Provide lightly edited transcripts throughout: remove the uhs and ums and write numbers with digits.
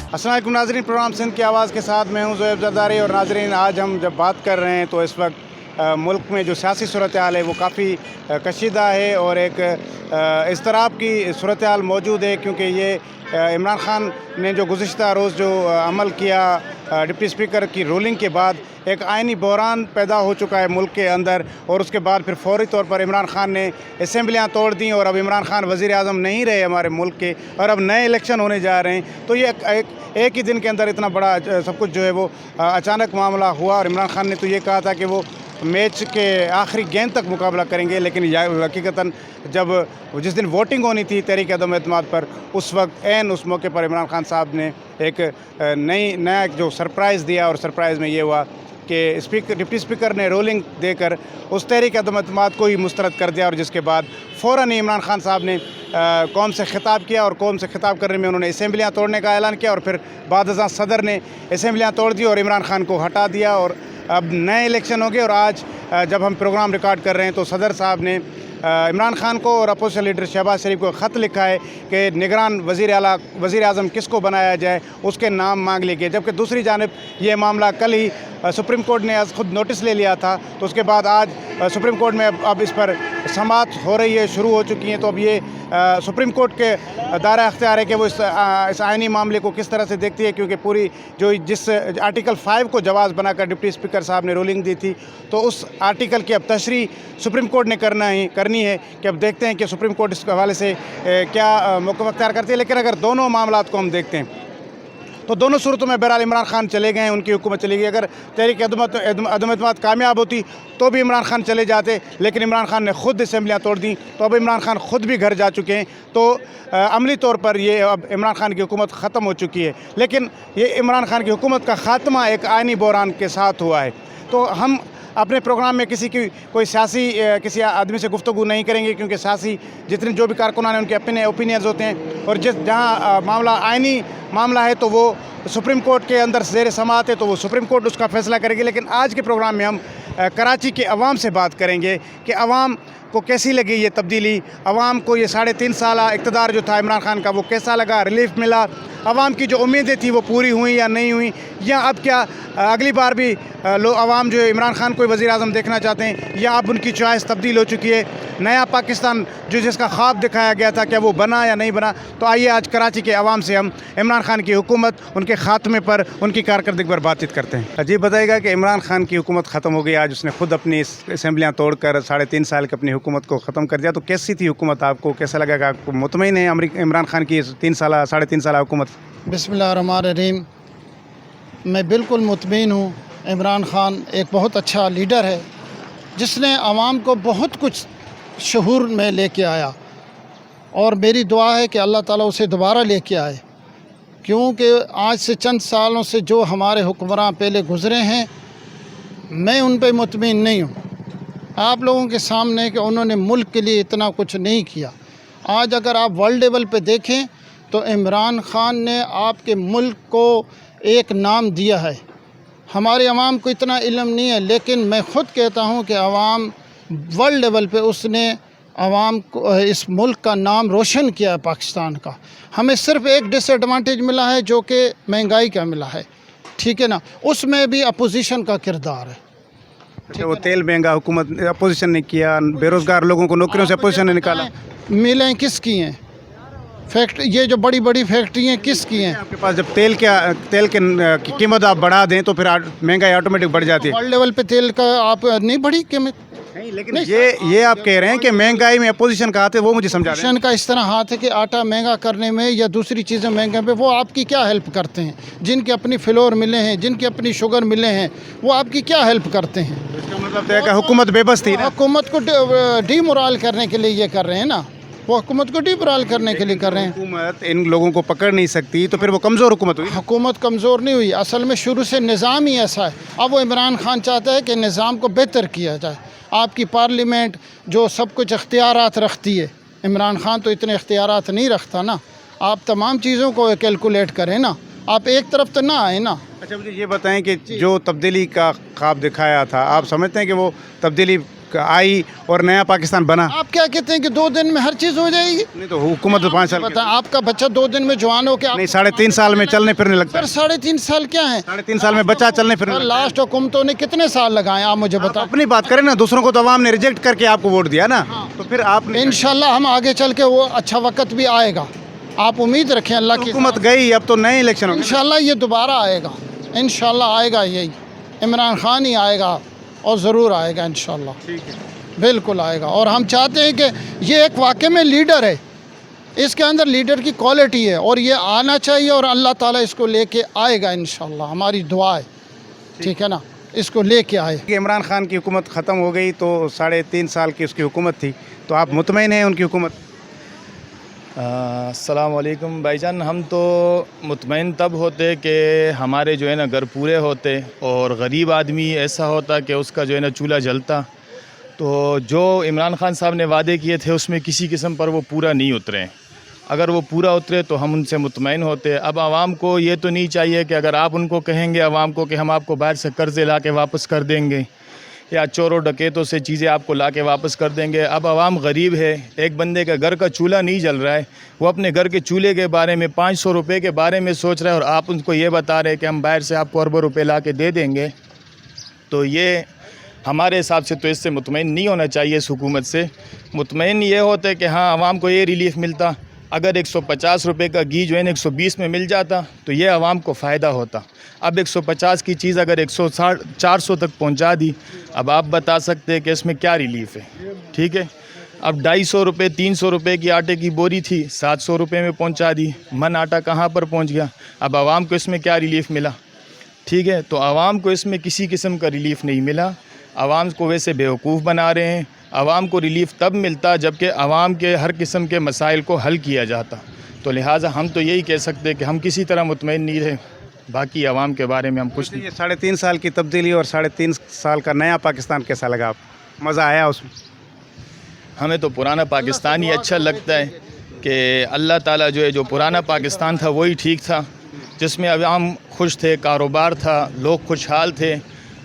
अस्सलाम वालेकुम नाज़रीन, प्रोग्राम सिंध की आवाज़ के साथ मैं हूँ ज़ोएब ज़रदारी। और नाज़रीन, आज हम जब बात कर रहे हैं तो इस वक्त मुल्क में जो सियासी सूरत हाल है वो काफ़ी कशीदा है और एक इज़्तिराब की सूरत हाल मौजूद है, क्योंकि ये इमरान खान ने जो गुज़िश्ता रोज़ जो अमल किया डिप्टी स्पीकर की रूलिंग के बाद एक आइनी बहरान पैदा हो चुका है मुल्क के अंदर। और उसके बाद फिर फौरी तौर पर इमरान खान ने असम्बलियाँ तोड़ दी और अब इमरान खान वज़ीर आज़म नहीं रहे हमारे मुल्क के, और अब नए इलेक्शन होने जा रहे हैं। तो ये एक ही दिन के अंदर इतना बड़ा सब कुछ जो है वो अचानक मामला हुआ। और इमरान खान ने तो ये कहा था कि वो मैच के आखिरी गेंद तक मुकाबला करेंगे, लेकिन हकीकतन जब जिस दिन वोटिंग होनी थी तहरीक अदम एतमाद पर, उस वक्त ऐन उस मौके पर इमरान खान साहब ने एक नया जो सरप्राइज़ दिया। और सरप्राइज़ में ये हुआ कि डिप्टी स्पीकर ने रोलिंग देकर उस तहरीक अदम एतमाद को ही मुस्तरद कर दिया। और जिसके बाद फ़ौरन ही इमरान खान साहब ने कौम से ख़िताब किया, और कौम से ख़िताब करने में उन्होंने असम्बलियाँ तोड़ने का ऐलान किया। और फिर बाद सदर ने असम्बलियाँ तोड़ दी और इमरान खान को हटा दिया, और अब नए इलेक्शन हो गए। और आज जब हम प्रोग्राम रिकॉर्ड कर रहे हैं तो सदर साहब ने इमरान खान को और अपोजिशन लीडर शहबाज शरीफ को ख़त लिखा है कि निगरान वज़ीर आज़म किसको बनाया जाए, उसके नाम मांग लिए गए। जबकि दूसरी जानिब ये मामला कल ही सुप्रीम कोर्ट ने खुद नोटिस ले लिया था, तो उसके बाद आज सुप्रीम कोर्ट में अब इस पर समाअत हो रही है, शुरू हो चुकी हैं। तो अब ये सुप्रीम कोर्ट के दायरा अख्तियार है कि वो इस आइनी मामले को किस तरह से देखती है, क्योंकि पूरी जिस आर्टिकल 5 को जवाज़ बनाकर डिप्टी स्पीकर साहब ने रूलिंग दी थी, तो उस आर्टिकल की अब तशरीह सुप्रीम कोर्ट ने करनी है कि अब देखते हैं कि सुप्रीम कोर्ट इस हवाले से क्या मौक़िफ़ अख्तियार करती है। लेकिन अगर दोनों मामलात को हम देखते हैं तो दोनों सूरतों में बहरहाल इमरान खान चले गए हैं, उनकी हुकूमत चली गई। अगर तहरीक अदम एतमाद कामयाब होती तो भी इमरान खान चले जाते, लेकिन इमरान खान ने ख़ुद असम्बलियाँ तोड़ दी, तो अब इमरान खान ख़ुद भी घर जा चुके हैं। तो अमली तौर पर ये अब इमरान खान की हुकूमत ख़त्म हो चुकी है। लेकिन ये इमरान खान की हुकूमत का ख़ात्मा एक आइनी बहरान के साथ हुआ है। तो हम अपने प्रोग्राम में कोई सियासी किसी आदमी से गुफ्तगू नहीं करेंगे, क्योंकि सियासी जितने जो भी कारकुनान हैं उनके अपने ओपिनियंस होते हैं, और जहाँ मामला आइनी मामला है तो वो सुप्रीम कोर्ट के अंदर ज़ेर समाअत है, तो वो सुप्रीम कोर्ट उसका फ़ैसला करेगी। लेकिन आज के प्रोग्राम में हम कराची के अवाम से बात करेंगे कि अवाम को कैसी लगी ये तब्दीली, अवाम को ये 3.5 साल इक़्तिदार जो था इमरान खान का वो कैसा लगा, रिलीफ मिला, अवाम की जो उम्मीदें थी वो पूरी हुई या नहीं हुई, या अब क्या अगली बार भी अवाम जो इमरान खान को वज़ीर आज़म देखना चाहते हैं, या अब उनकी चॉइस तब्दील हो चुकी है। नया पाकिस्तान जो जिसका ख्वाब दिखाया गया था, क्या वो बना या नहीं बना। तो आइए आज कराची के अवाम से हम इमरान खान की हुकूमत, उनके ख़ात्मे पर, उनकी कारकर्दगी पर बातचीत करते हैं। अजीब बताएगा कि इमरान खान की हुकूमत ख़त्म हो गई, आज उसने खुद अपनी असम्बलियाँ तोड़ कर 3.5 साल की अपनी हुकूमत को ख़त्म कर दिया। तो कैसी थी हुकूमत, आपको कैसा लगा, आपको मुतमईन है इमरान खान की 3.5 साल हुकूमत? बिस्मिल्लाहिर्रहमानिर्रहीम। मैं बिल्कुल मुतमईन हूँ। इमरान खान एक बहुत अच्छा लीडर है, जिसने आवाम को बहुत कुछ शहूर में लेके आया, और मेरी दुआ है कि अल्लाह ताला उसे दोबारा लेके आए, क्योंकि आज से चंद सालों से जो हमारे हुक्मरान पहले गुज़रे हैं, मैं उन पर मुतमईन नहीं हूँ। आप लोगों के सामने कि उन्होंने मुल्क के लिए इतना कुछ नहीं किया। आज अगर आप वर्ल्ड लेवल पे देखें तो इमरान खान ने आपके मुल्क को एक नाम दिया है। हमारे अवाम को इतना इल्म नहीं है, लेकिन मैं ख़ुद कहता हूँ कि अवाम वर्ल्ड लेवल पे उसने अवाम को इस मुल्क का नाम रोशन किया है, पाकिस्तान का। हमें सिर्फ़ एक डिसएडवांटेज मिला है जो कि महंगाई का मिला है, ठीक है ना, उसमें भी अपोजिशन का किरदार है। वो तेल महंगा हुकूमत अपोजिशन ने किया, बेरोज़गार लोगों को नौकरियों से अपोजिशन ने निकाला। मिलें किसकी हैं? ये जो बड़ी बड़ी फैक्ट्री हैं किसकी हैं? आपके पास जब तेल की कीमत आप बढ़ा दें तो फिर महंगाई ऑटोमेटिक बढ़ जाती है। वर्ल्ड लेवल पे तेल का आप नहीं बढ़ी कीमत? नहीं, लेकिन ये आप कह रहे हैं कि महंगाई में अपोजिशन का हाथ है, वो मुझे समझा रहे हैं। अपोजिशन का इस तरह हाथ है कि आटा महंगा करने में या दूसरी चीज़ें महंगे में वो आपकी क्या हेल्प करते हैं? जिनके अपनी फ्लोर मिले हैं, जिनके अपनी शुगर मिले हैं, वो आपकी क्या हेल्प करते हैं? इसका मतलब है कि हुकूमत बेबस थी ना? हुकूमत को डीमोरल करने के लिए ये कर रहे हैं ना, वो हुकूमत को डीमोरल करने के लिए कर रहे हैं। हुकूमत इन लोगों को पकड़ नहीं सकती, तो फिर वो कमज़ोर हुकूमत हुई। हुकूमत कमज़ोर नहीं हुई, असल में शुरू से निज़ाम ही ऐसा है। अब वो इमरान खान चाहता है कि निज़ाम को बेहतर किया जाए। आपकी पार्लियामेंट जो सब कुछ इख्तियारात रखती है, इमरान खान तो इतने इख्तियारात नहीं रखता ना। आप तमाम चीज़ों को कैलकुलेट करें ना, आप एक तरफ तो ना आए ना। अच्छा, मुझे ये बताएं कि जो तब्दीली का ख्वाब दिखाया था, आप समझते हैं कि वो तब्दीली आई और नया पाकिस्तान बना। आप क्या कहते हैं कि 2 दिन में हर चीज़ हो जाएगी? नहीं तो हुकूमत तो 5 साल की। पता आपका बच्चा 2 दिन में जवान हो के नहीं 3.5 साल में चलने फिरने लगता है। सर 3.5 साल क्या है? 3.5 साल में बच्चा चलने फिरने लगता है। लास्ट हुकूमतों ने कितने साल लगाए आप मुझे आप बताओ। अपनी बात करें ना, दूसरों को तो अवाम ने रिजेक्ट करके आपको वोट दिया ना, तो फिर आपने इंशाल्लाह हम आगे चल के वो अच्छा वक्त भी आएगा, आप उम्मीद रखें अल्लाह की। हुकूमत गई, अब तो नए इलेक्शन होंगे। इंशाल्लाह ये दोबारा आएगा, इंशाल्लाह आएगा, यही इमरान खान ही आएगा और ज़रूर आएगा इंशाल्लाह। ठीक है, बिल्कुल आएगा। और हम चाहते हैं कि ये एक वाकई में लीडर है, इसके अंदर लीडर की क्वालिटी है और ये आना चाहिए और अल्लाह ताला इसको लेके आएगा इंशाल्लाह, हमारी दुआ है, ठीक है ना, इसको लेके आए। कि इमरान खान की हुकूमत ख़त्म हो गई तो 3.5 साल की उसकी हुकूमत थी, तो आप मुतमईन हैं उनकी हुकूमत? अस्सलाम वालेकुम भाईजान, हम तो मुतमईन तब होते कि हमारे जो है ना घर पूरे होते और गरीब आदमी ऐसा होता कि उसका जो है ना चूल्हा जलता। तो जो इमरान खान साहब ने वादे किए थे उसमें किसी किस्म पर वो पूरा नहीं उतरे। अगर वो पूरा उतरे तो हम उनसे मुतमईन होते। अब आवाम को ये तो नहीं चाहिए कि अगर आप उनको कहेंगे आवाम को कि हम आपको बाहर से कर्ज़े ला के वापस कर देंगे या चोरों डकैतों से चीज़ें आपको ला के वापस कर देंगे। अब आवाम गरीब है, एक बंदे का घर का चूल्हा नहीं जल रहा है, वो अपने घर के चूल्हे के बारे में 500 रुपये के बारे में सोच रहा है और आप उनको ये बता रहे हैं कि हम बाहर से आपको अरबों रुपये ला के दे देंगे। तो ये हमारे हिसाब से तो इससे मुतमईन नहीं होना चाहिए इस हुकूमत से। मुतमईन ये होता है कि हाँ आवाम को ये रिलीफ़ मिलता, अगर 150 रुपये का घी जो है ना 120 में मिल जाता तो ये आवाम को फ़ायदा होता। अब 150 की चीज़ अगर 160 400 तक पहुंचा दी, अब आप बता सकते हैं कि इसमें क्या रिलीफ़ है। ठीक है, अब 250 रुपये 300 रुपये की आटे की बोरी थी 700 रुपये में पहुंचा दी, मन आटा कहाँ पर पहुंच गया। अब आवाम को इसमें क्या रिलीफ़ मिला? ठीक है, तो आवाम को इसमें किसी किस्म का रिलीफ़ नहीं मिला। आवाम को वैसे बेवकूफ़ बना रहे हैं। आवाम को रिलीफ़ तब मिलता जबकि आवाम के हर किस्म के मसाइल को हल किया जाता। तो लिहाजा हम तो यही कह सकते हैं कि हम किसी तरह मुतमईन नहीं रहे, बाकी आवाम के बारे में हम कुछ नहीं। ये 3.5 साल की तब्दीली और 3.5 साल का नया पाकिस्तान कैसा लगा आपको? मज़ा आया उसमें? हमें तो पुराना पाकिस्तान ही अच्छा लगता है कि अल्लाह ताला जो है, जो पुराना पाकिस्तान था वही ठीक था, जिसमें आवाम खुश थे, कारोबार था, लोग खुशहाल थे।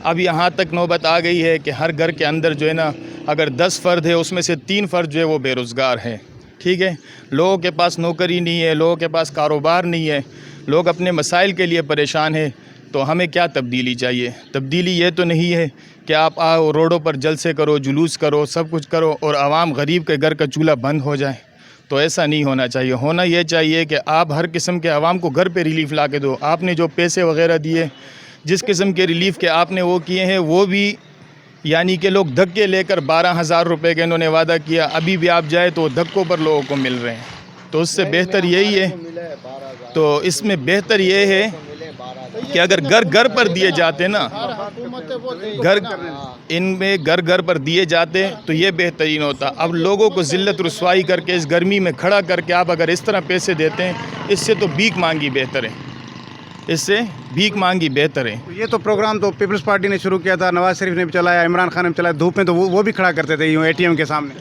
अब यहाँ तक नौबत आ गई है कि हर घर के अंदर जो है ना अगर 10 फ़र्द है उसमें से 3 फ़र्द जो है वो बेरोज़गार हैं। ठीक है, लोगों के पास नौकरी नहीं है, लोगों के पास कारोबार नहीं है, लोग अपने मसाइल के लिए परेशान हैं। तो हमें क्या तब्दीली चाहिए? तब्दीली ये तो नहीं है कि आप आओ रोडों पर जलसे करो, जुलूस करो, सब कुछ करो और आवाम गरीब के घर का चूल्हा बंद हो जाए। तो ऐसा नहीं होना चाहिए। होना ये चाहिए कि आप हर किस्म के आवाम को घर पे रिलीफ़ ला के दो। आपने जो पैसे वगैरह दिए, जिस किस्म के रिलीफ़ के आपने वो किए हैं, वो भी यानी कि लोग धक्के लेकर 12,000 रुपये का इन्होंने वादा किया, अभी भी आप जाए तो धक्कों पर लोगों को मिल रहे हैं। तो उससे बेहतर यही है, तो इसमें बेहतर ये है कि अगर घर घर पर दिए जाते ना, घर इनमें घर घर पर दिए जाते तो ये बेहतरीन होता। अब लोगों को ज़िल्लत रुसवाई करके इस गर्मी में खड़ा करके आप अगर इस तरह पैसे देते हैं, इससे तो भीख मांगी बेहतर है, इससे भीख मांगी बेहतर है। ये तो प्रोग्राम तो पीपल्स पार्टी ने शुरू किया था, नवाज शरीफ ने भी चलाया, इमरान खान ने भी चलाया। धूप में तो वो भी खड़ा करते थे यूँ ATM के सामने।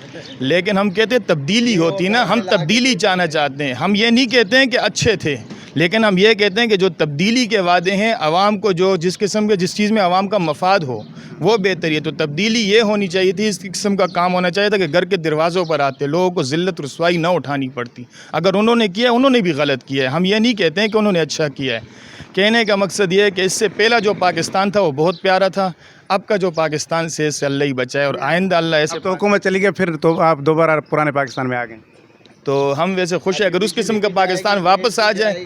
लेकिन हम कहते हैं तब्दीली होती ना, हम तब्दीली चाहना चाहते हैं। हम ये नहीं कहते हैं कि अच्छे थे, लेकिन हम ये कहते हैं कि जो तब्दीली के वादे हैं, आवाम को जो जिस किस्म के जिस चीज़ में आवाम का मफाद हो वो बेहतर है। तो तब्दीली ये होनी चाहिए थी, इस किस्म का काम होना चाहिए था कि घर के दरवाज़ों पर आते लोगों को ज़िल्लत रुसवाई ना उठानी पड़ती। अगर उन्होंने किया, उन्होंने भी गलत किया है। हम ये नहीं कहते हैं कि उन्होंने अच्छा किया है। कहने का मकसद ये है कि इससे पहला जो पाकिस्तान था वो बहुत प्यारा था, अब का जो पाकिस्तान से इससे अल्लाह ही बचाए और आइंदा अल्लाह ऐसे। तो हुकूमत चली गई, फिर तो आप दोबारा पुराने पाकिस्तान में आ गए। तो हम वैसे खुश हैं अगर उस किस्म का पाकिस्तान वापस आ जाए।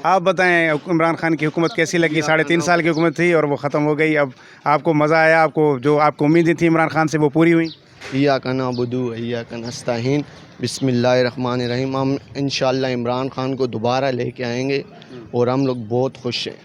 आप बताएं इमरान खान की हुकूमत कैसी लगी? 3.5 साल की हुकूमत थी और वो ख़त्म हो गई। अब आपको मज़ा आया? आपको जो आपको उम्मीदें थी इमरान खान से वो पूरी हुई? इय्याका नअबुदु व इय्याका नस्तईन। बिस्मिल्लाहिर्रहमानिर्रहीम। हम इंशाअल्लाह इमरान खान को दोबारा लेके आएंगे और हम लोग बहुत खुश हैं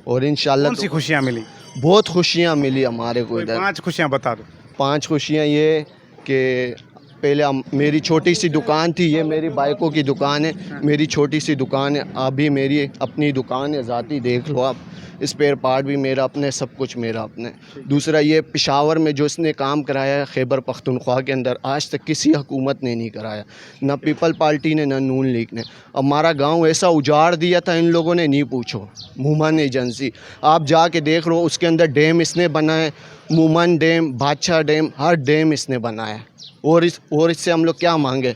और इंशाअल्लाह कौन सी खुशियाँ मिली? बहुत खुशियाँ मिली हमारे को इधर। 5 खुशियाँ बता दो। 5 खुशियाँ ये कि पहले मेरी छोटी सी दुकान थी, ये मेरी बाइकों की दुकान है, मेरी छोटी सी दुकान है। अभी मेरी अपनी दुकान है ज़ाती, देख लो आप, स्पेयर पार्ट भी मेरा अपने, सब कुछ मेरा अपने। दूसरा ये पेशावर में जो इसने काम कराया है खैबर पख्तूनख्वा के अंदर, आज तक किसी हुकूमत ने नहीं कराया, ना पीपल पार्टी ने ना नून लीग ने। हमारा गांव ऐसा उजाड़ दिया था इन लोगों ने, नहीं पूछो। मूमन एजेंसी आप जाके देख लो, उसके अंदर डैम इसने बनाए मूमन डैम, बादशाह डैम, हर डैम इसने बनाया। और इससे हम लोग क्या मांगे?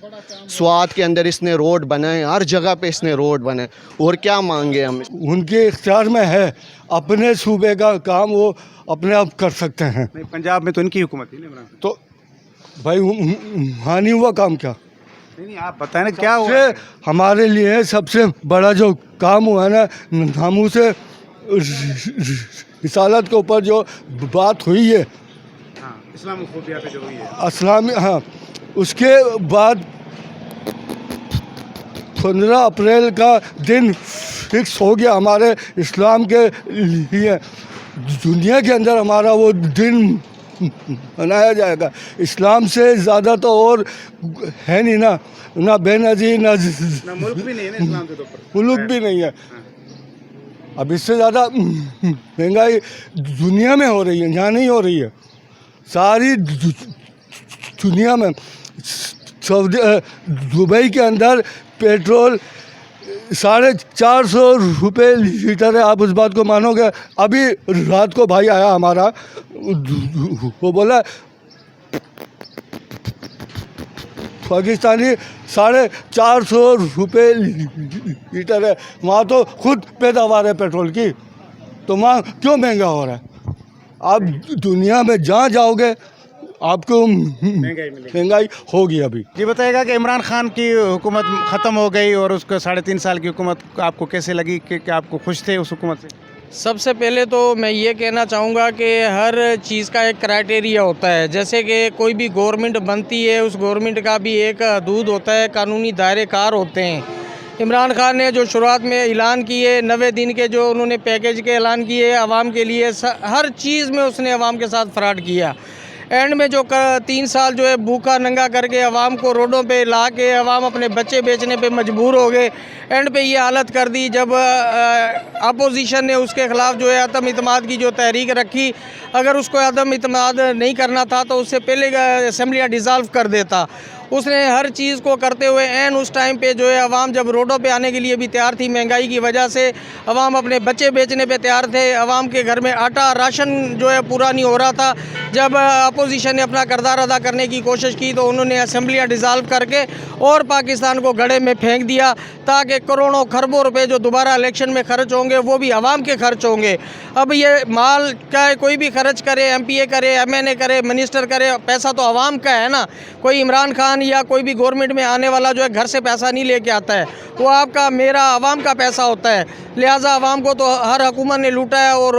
स्वात के अंदर इसने रोड बनाए, हर जगह पे इसने रोड बनाए, और क्या मांगे हम? उनके इख्तियार में है, अपने सूबे का काम वो अपने आप कर सकते हैं। नहीं, पंजाब में तो इनकी हुकूमत थी ना इमरान खान। तो भाई हानि हुआ काम क्या? नहीं, आप बताएं ना क्या हुआ। सबसे हमारे लिए सबसे बड़ा जो काम हुआ ना, नामू से रिसालत के ऊपर जो बात हुई है, हाँ, इस्लामोफोबिया पे जो हुई है। इस्लामी, हाँ, उसके बाद 15 अप्रैल का दिन फिक्स हो गया हमारे इस्लाम के लिए। दुनिया के अंदर हमारा वो दिन मनाया जाएगा। इस्लाम से ज़्यादा तो और है नहीं ना, ना बेनज़ीर ना मुल्क भी नहीं है ना इस्लाम के ऊपर, मुल्क भी नहीं है। अब इससे ज़्यादा महंगाई दुनिया में हो रही है, यहाँ नहीं हो रही है, सारी दुनिया में। सऊदी दुबई के अंदर पेट्रोल 450 रुपये लीटर है। आप उस बात को मानोगे? अभी रात को भाई आया हमारा, वो बोला पाकिस्तानी 450 रुपये लीटर है। वहाँ तो खुद पैदावार है पेट्रोल की, तो वहाँ क्यों महंगा हो रहा है? आप दुनिया में जहाँ जाओगे आपको महंगाई होगी। अभी जी बताइएगा कि इमरान खान की हुकूमत ख़त्म हो गई और उसको 3.5 साल की हुकूमत आपको कैसे लगी, कि आप को खुश थे उस हुकूमत से? सबसे पहले तो मैं ये कहना चाहूँगा कि हर चीज़ का एक क्राइटेरिया होता है। जैसे कि कोई भी गवर्नमेंट बनती है, उस गवर्नमेंट का भी एक हदूद होता है, कानूनी दायरे कार होते हैं। इमरान खान ने जो शुरुआत में ऐलान किए 90 दिन के, जो उन्होंने पैकेज के ऐलान किए आवाम के लिए, हर चीज़ में उसने आवाम के साथ फ्रॉड किया। एंड में जो 3 साल जो है भूखा नंगा करके आवाम को रोडों पे ला के आवाम अपने बच्चे बेचने पे मजबूर हो गए। एंड पे ये हालत कर दी जब अपोजिशन ने उसके ख़िलाफ़ जो है अदम इत्मीनाद की जो तहरीक रखी। अगर उसको अदम इत्मीनाद नहीं करना था तो उससे पहले असम्बलियाँ डिज़ाल्व कर देता। उसने हर चीज़ को करते हुए एन उस टाइम पे जो है अवाम जब रोडों पे आने के लिए भी तैयार थी, महंगाई की वजह से अवाम अपने बच्चे बेचने पे तैयार थे, अवाम के घर में आटा राशन जो है पूरा नहीं हो रहा था। जब अपोजिशन ने अपना किरदार अदा करने की कोशिश की तो उन्होंने असम्बलियाँ डिज़ाल्व करके और पाकिस्तान को गड्ढे में फेंक दिया, ताकि करोड़ों खरबों रुपए जो दोबारा इलेक्शन में खर्च होंगे वो भी आवाम के खर्च होंगे। अब ये माल का कोई भी खर्च करे, MPA करे, MNA करे, मिनिस्टर करे, पैसा तो आवाम का है ना। कोई इमरान खान या कोई भी गवर्नमेंट में आने वाला जो है घर से पैसा नहीं लेके आता है, वो आपका मेरा आवाम का पैसा होता है। लिहाजा आवाम को तो हर हुकूमत ने लूटा है और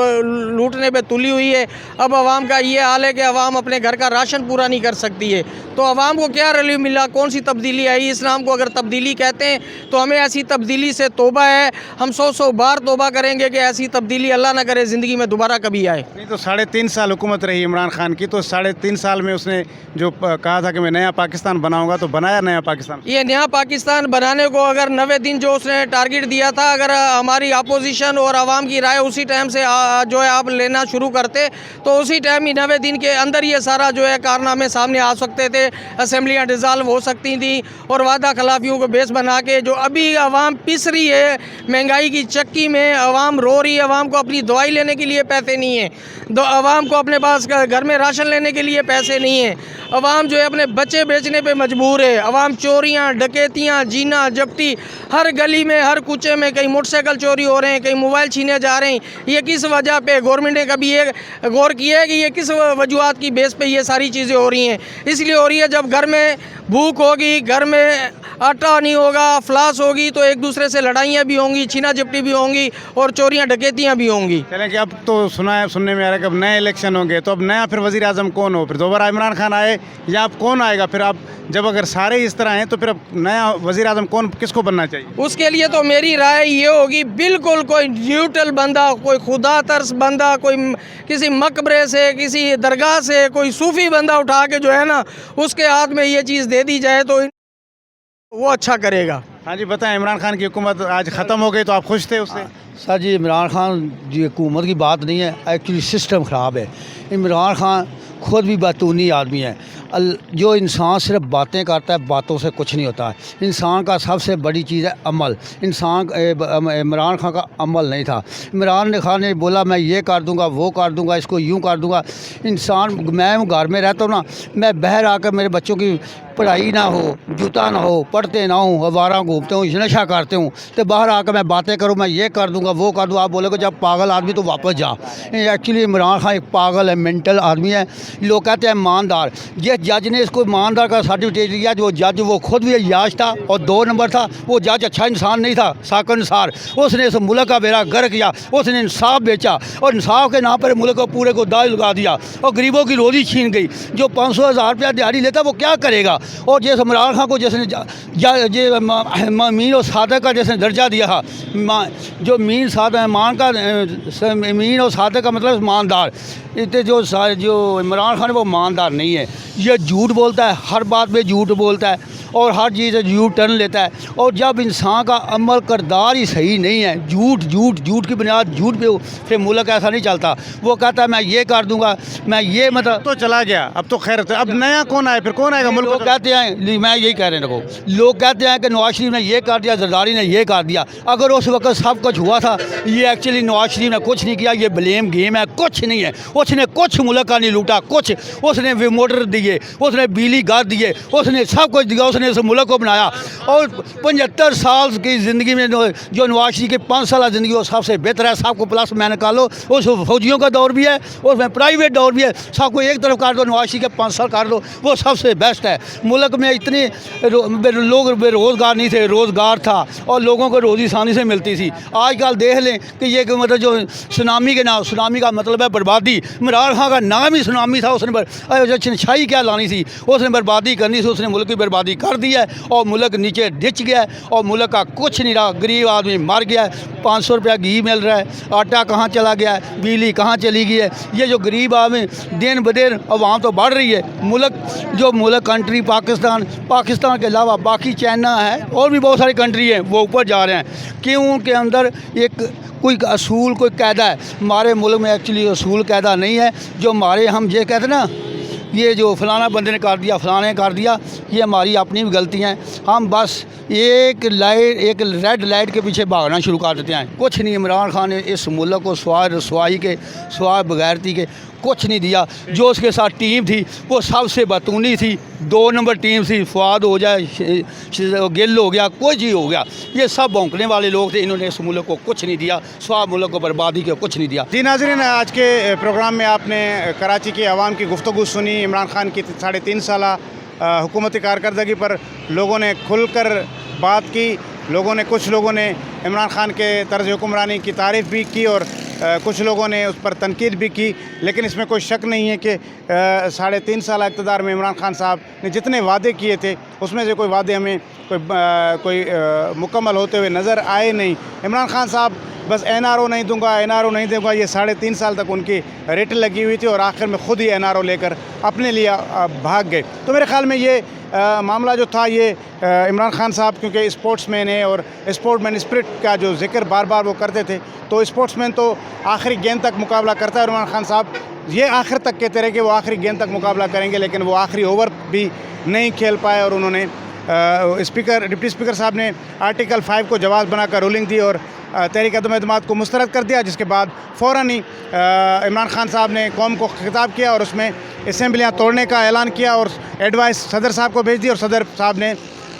लूटने पे तुली हुई है। अब आवाम का ये हाल है कि आवाम अपने घर का राशन पूरा नहीं कर सकती है, तो आवाम को क्या रिलीफ मिला, कौन सी तब्दीली आई? इस्लाम को अगर तब्दीली कहते हैं तो हमें ऐसी तब्दीली से तौबा है। हम 100 बार तौबा करेंगे कि ऐसी तब्दीली अल्लाह ना करे ज़िंदगी में दोबारा कभी आए। नहीं तो 3.5 साल हुकूमत रही इमरान खान की, तो 3.5 साल में उसने जो कहा था कि मैं नया पाकिस्तान बनाऊंगा, तो बनाया नया पाकिस्तान? ये नया पाकिस्तान बनाने को अगर 90 दिन जो उसने टारगेट दिया था, अगर हमारी अपोजिशन और आवाम की राय उसी टाइम से जो है आप लेना शुरू करते तो उसी टाइम ही 90 दिन के अंदर ये सारा जो है कारनामे सामने आ सकते थे, असम्बलियाँ डिज़ाल्व हो सकती थी और वादा खिलाफियों को बेस बना के जो अभी आवाम पिस रही है महंगाई की चक्की में, आवाम रो रही है, आवाम को अपनी दवाई लेने के लिए पैसे नहीं है, आवाम को अपने पास घर में राशन लेने के लिए पैसे नहीं है, आवाम जो है अपने बच्चे बेचने पे मजबूर है, आवाम चोरियां, डकैतियां, जीना जब्ती, हर गली में, हर कूचे में कहीं मोटरसाइकिल चोरी हो रहे हैं, कहीं मोबाइल छीने जा रहे हैं। ये किस वजह पे? गवर्नमेंट ने कभी ये गौर किया है कि ये किस वजूहत की बेस पे ये सारी चीज़ें हो रही हैं? इसलिए हो रही है जब घर में भूख होगी, घर में आटा नहीं होगा, अफलास होगी, तो एक दूसरे से लड़ाइयाँ भी होंगी, छीना झपटी भी होंगी और चोरियाँ डकैतियाँ भी होंगी। चलें कि अब तो सुनने में आ रहा है कि अब नए इलेक्शन होंगे, तो अब नया फिर वज़ीर आज़म कौन हो? फिर दोबारा इमरान खान आए या अब कौन आएगा? फिर आप जब अगर सारे इस तरह हैं तो फिर अब नया वज़ीर आज़म कौन, किसको बनना चाहिए? उसके लिए तो मेरी राय ये होगी, बिल्कुल कोई न्यूट्रल बंदा, कोई खुदा तर्स बंदा, कोई किसी मकबरे से, किसी दरगाह से कोई सूफ़ी बंदा उठा के जो है ना उसके हाथ में ये चीज़ दे दी जाए तो वो अच्छा करेगा। हाँ जी बताएं, इमरान खान की हुकूमत आज ख़त्म हो गई तो आप खुश थे उससे? सर जी, इमरान खान जी हुकूमत की बात नहीं है, एक्चुअली सिस्टम ख़राब है। इमरान खान खुद भी बतूनी आदमी है। जो इंसान सिर्फ बातें करता है, बातों से कुछ नहीं होता है। इंसान का सबसे बड़ी चीज़ है अमल। इमरान खान का अमल नहीं था। इमरान खान ने बोला मैं ये कर दूंगा, वो कर दूंगा, इसको यूं कर दूंगा। इंसान, मैं घर में रहता हूँ ना, मैं बाहर आकर मेरे बच्चों की पढ़ाई ना हो, जूता ना हो, पढ़ते ना हूँ, अवारा घूमते हूँ, नशा करते हूँ, तो बाहर आकर मैं बातें करूँ, मैं ये कर दूंगा, वो कर दूँगा। आप बोलोगे जब पागल आदमी तो वापस जा। एक्चुअली इमरान खान एक पागल है, मेंटल आदमी है। लोग कहते हैं ईमानदार। जिस जज ने इसको ईमानदार का सर्टिफिकेट दिया, जो जज वो खुद भी अय्याश था और 2 नंबर था, वो जज अच्छा इंसान नहीं था। साकर निसार, उसने इस मुल्क का बेड़ा गर्क किया, उसने इंसाफ बेचा और इंसाफ के नाम पर मुल्क को पूरे को दाज लगा दिया और गरीबों की रोज़ी छीन गई। जो 500,000 रुपया दिहाड़ी लेता वो क्या करेगा? और जिस इमरान खान को जिसने मीन और सादक का जिसने दर्जा दिया था, जो मीन सादक मान का मीन और सादक का मतलब ईमानदार, इतने जो इमरान खान है वो ईमानदार नहीं है। ये झूठ बोलता है, हर बात में झूठ बोलता है और हर चीज़ से झूठ टर्न लेता है। और जब इंसान का अमल करदार ही सही नहीं है, झूठ की बुनियाद झूठ पे फिर मुल्क ऐसा नहीं चलता। वो कहता है मैं ये कर दूंगा, मैं ये मतलब तो चला गया, अब तो खैर अब नया कौन आए, फिर कौन आएगा मुल्क लोग कहते हैं, मैं यही कह रहे हैं देखो, लोग कहते हैं कि नवाज शरीफ ने ये कर दिया, जरदारी ने ये कर दिया। अगर उस वक्त सब कुछ हुआ था, ये एक्चुअली नवाज शरीफ ने कुछ नहीं किया, ये ब्लेम गेम है, कुछ नहीं है। उसने कुछ मुल्क का नहीं लूटा, कुछ उसने मोटर दिए, उसने बिजली घर दिए, उसने सब कुछ दिया, उसने इस मुल्क को बनाया। और 75 साल की ज़िंदगी में जो नवाज शरीफ की 5 साल ज़िंदगी वो सबसे बेहतर है। सबको प्लस मैं निकालो, उस फौजियों का दौर भी है, उसमें प्राइवेट दौर भी है, सबको एक तरफ कर दो, नवाज शरीफ के 5 साल कर दो, वो सबसे बेस्ट है। मुल्क में इतने लोग बेरोज़गार नहीं थे, रोज़गार था और लोगों को रोज़ी आसानी से मिलती थी। आजकल देख लें कि ये मतलब जो सुनामी के नाम, सुनामी का मतलब है बर्बादी। इमरान खान का नाम ही सुनामी था। उसने छाई क्या लानी थी, उसने बर्बादी करनी थी, उसने मुल्क की बर्बादी कर दी है और मुल्क नीचे डिच गया है और मुल्क का कुछ नहीं रहा। गरीब आदमी मर गया है, 500 रुपया घी मिल रहा है, आटा कहाँ चला गया है, बिजली कहाँ चली गई है। ये जो गरीब आदमी दिन ब दिन अवाम तो बढ़ रही है। मुल्क कंट्री पाकिस्तान के अलावा बाकी चाइना है और भी बहुत सारी कंट्री हैं, वो ऊपर जा रहे हैं। क्यों? उनके अंदर एक कोई असूल, कोई कायदा है। हमारे मुल्क में एक्चुअली असूल कायदा नहीं है। जो हमारे हम ये कहते हैं ना, ये जो फलाना बंदे ने कर दिया, फलाने ने कर दिया, ये हमारी अपनी भी गलतियाँ हैं। हम बस एक रेड लाइट के पीछे भागना शुरू कर देते हैं। कुछ नहीं, इमरान खान ने इस मुल्क को स्वाय बगैरती के कुछ नहीं दिया। जो उसके साथ टीम थी वो सबसे बतूनी थी, 2 नंबर टीम थी। फवाद हो जाए, गिल हो गया, कोई चीज़ हो गया, ये सब भौंकने वाले लोग थे। इन्होंने इस मुल्क को कुछ नहीं दिया, स्वाब मुल्क को बर्बादी के कुछ नहीं दिया। जी नाज़रीन, आज के प्रोग्राम में आपने कराची के अवाम की गुफ्तगू सुनी। इमरान खान की 3.5 साल हुकूमती कारकर्दगी पर लोगों ने खुलकर बात की। कुछ लोगों ने इमरान खान के तर्ज हुक्मरानी की तारीफ़ भी की और कुछ लोगों ने उस पर तनकीद भी की। लेकिन इसमें कोई शक नहीं है कि 3.5 साल इक़्तिदार में इमरान खान साहब ने जितने वादे किए थे उसमें से कोई वादे हमें कोई मुकम्मल होते हुए नज़र आए नहीं। इमरान खान साहब बस NRO नहीं दूंगा, ये 3.5 साल तक उनकी रेट लगी हुई थी और आखिर में ख़ुद ही NRO लेकर अपने लिए भाग गए। तो मेरे ख़्याल में ये मामला जो था, ये इमरान खान साहब क्योंकि स्पोर्ट्समैन है और स्पोर्ट्समैन स्पिरिट का जो जिक्र बार बार वो करते थे, तो स्पोर्ट्समैन तो आखिरी गेंद तक मुकाबला करता है। इमरान खान साहब ये आखिर तक कहते रहे कि वो आखिरी गेंद तक मुकाबला करेंगे, लेकिन वो आखिरी ओवर भी नहीं खेल पाए और उन्होंने डिप्टी स्पीकर साहब ने आर्टिकल 5 को जवाब बनाकर रूलिंग दी और तहरीक अदम एतमाद को मुस्तरद कर दिया, जिसके बाद फ़ौरन ही इमरान खान साहब ने कौम को खिताब किया और उसमें असम्बलियाँ तोड़ने का ऐलान किया और एडवाइस सदर साहब को भेज दी और सदर साहब ने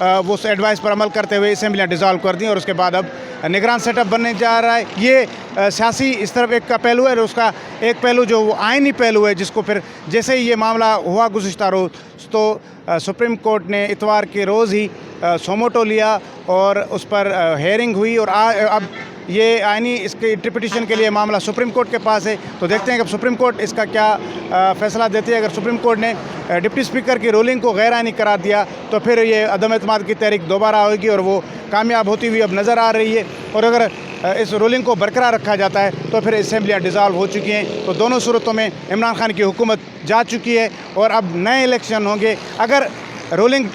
वो उस एडवाइस पर अमल करते हुए असम्बलियाँ डिज़ॉल्व कर दी और उसके बाद अब निगरान सेटअप बनने जा रहा है। ये सियासी इस तरफ एक का पहलू है और उसका एक पहलू जो वो आइनी पहलू है, जिसको फिर जैसे ही ये मामला हुआ गुज़िश्ता रोज़, तो सुप्रीम कोर्ट ने इतवार के रोज़ ही सोमोटो लिया और उस पर हेयरिंग हुई और अब ये आइनी इसके इंटरप्रिटेशन के लिए मामला सुप्रीम कोर्ट के पास है। तो देखते हैं कि सुप्रीम कोर्ट इसका क्या फ़ैसला देती है। अगर सुप्रीम कोर्ट ने डिप्टी स्पीकर की रूलिंग को गैर आइनी करार दिया तो फिर ये अदम एतमाद की तहरीक दोबारा होगी और वो कामयाब होती हुई अब नज़र आ रही है। और अगर इस रूलिंग को बरकरार रखा जाता है तो फिर असम्बलियाँ डिज़ॉल्व हो चुकी हैं। तो दोनों सूरतों में इमरान खान की हुकूमत जा चुकी है और अब नए इलेक्शन होंगे। अगर रूलिंग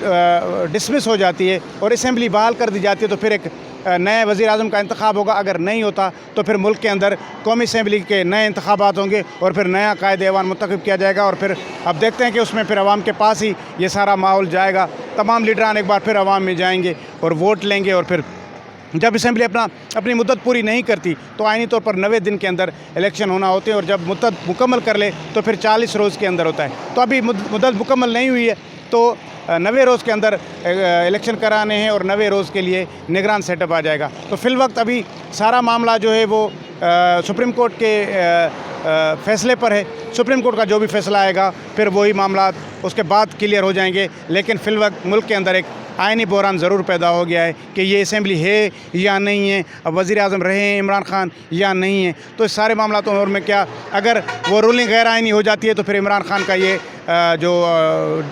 डिसमिस हो जाती है और असम्बली बहाल कर दी जाती है तो फिर एक नए वज़ीर आज़म का इंतखाब होगा, अगर नहीं होता तो फिर मुल्क के अंदर कौमी असम्बली के नए इंतखाबात होंगे और फिर नया कायदे ऐवान मुंतखब किया जाएगा। और फिर अब देखते हैं कि उसमें फिर अवाम के पास ही ये सारा माहौल जाएगा। तमाम लीडरान एक बार फिर अवाम में जाएंगे और वोट लेंगे, और फिर जब असम्बली अपनी मुद्दत पूरी नहीं करती तो आइनी तौर पर 90 दिन के अंदर इलेक्शन होना होते हैं, और जब मुद्दत मुकम्मल कर ले तो फिर 40 रोज़ के अंदर होता है। तो अभी मुद्दत मुकम्मल नहीं हुई है, तो 90 रोज़ के अंदर इलेक्शन कराने हैं और 90 रोज़ के लिए निगरान सेटअप आ जाएगा। तो फ़िलवक्त अभी सारा मामला जो है वो सुप्रीम कोर्ट के फ़ैसले पर है। सुप्रीम कोर्ट का जो भी फ़ैसला आएगा फिर वही मामला उसके बाद क्लियर हो जाएंगे। लेकिन फ़िलवक्त मुल्क के अंदर एक आइनी बहरान ज़रूर पैदा हो गया है कि ये असम्बली है या नहीं है, अब वज़ीर आज़म रहे हैं इमरान खान या नहीं है। तो इस सारे मामला तो और में क्या, अगर वो रूलिंग गैर आइनी हो जाती है तो फिर इमरान खान का ये जो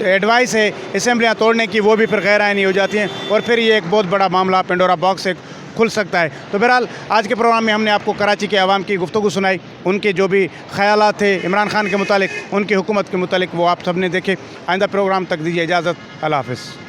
एडवाइस है असम्बलियाँ तोड़ने की, वो भी फिर गैर आइनी हो जाती हैं, और फिर ये एक बहुत बड़ा मामला पेंडोरा बॉक्स एक खुल सकता है। तो बहरहाल आज के प्रोग्राम में हमने आपको कराची के अवाम की गुफ्तगू सुनाई, उनके जो भी ख़यालात थे इमरान खान के मुतालिक, उनकी हुकूमत के मुतालिक, वो आप सब ने देखे। आइंदा प्रोग्राम तक दीजिए इजाज़त। अल्लाह हाफ़िज़।